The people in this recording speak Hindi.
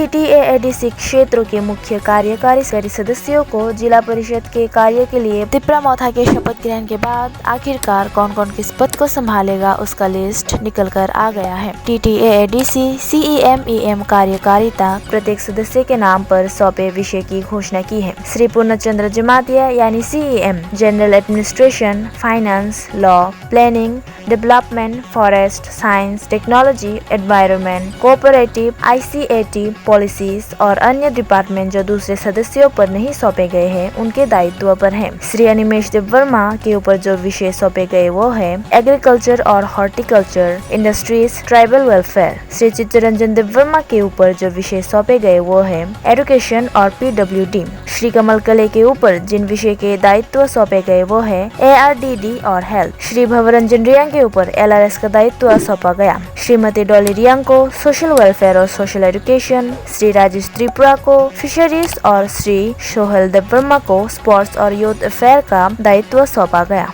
TTAADC क्षेत्रों के मुख्य कार्यकारी सदस्यों को जिला परिषद के कार्य के लिए तिप्रा मौथा के शपथ ग्रहण के बाद आखिरकार कौन कौन किस पद को संभालेगा उसका लिस्ट निकल कर आ गया है। TTAADC CEM कार्यकारिता प्रत्येक सदस्य के नाम पर सौंपे विषय की घोषणा की है। श्री पूर्णचंद्र जमातिया यानी CEM general administration, finance, law, planning, development, forest, science, technology, environment, cooperative, ICAT, policies और अन्य डिपार्टमेंट जो दूसरे सदस्यों पर नहीं सौंपे गए हैं उनके दायित्व पर है। श्री अनिमेश देव वर्मा के ऊपर जो विषय सौंपे गए वो है एग्रीकल्चर और horticulture, industries, tribal welfare. Shri Chittaranjan Dev Varma के ऊपर जो विषय सौंपे गए वो है एजुकेशन और PWD। श्री कमल कले के ऊपर जिन विषय के दायित्व सौंपे गए वो है ARDD और हेल्थ। श्री भवरंजन रियांग के ऊपर LRS का दायित्व सौंपा गया। श्रीमती डॉली रियांग को सोशल वेलफेयर और सोशल एजुकेशन, श्री राजेश त्रिपुरा को फिशरीज और श्री सोहेल देव वर्मा को स्पोर्ट्स और यूथ अफेयर का दायित्व सौंपा गया।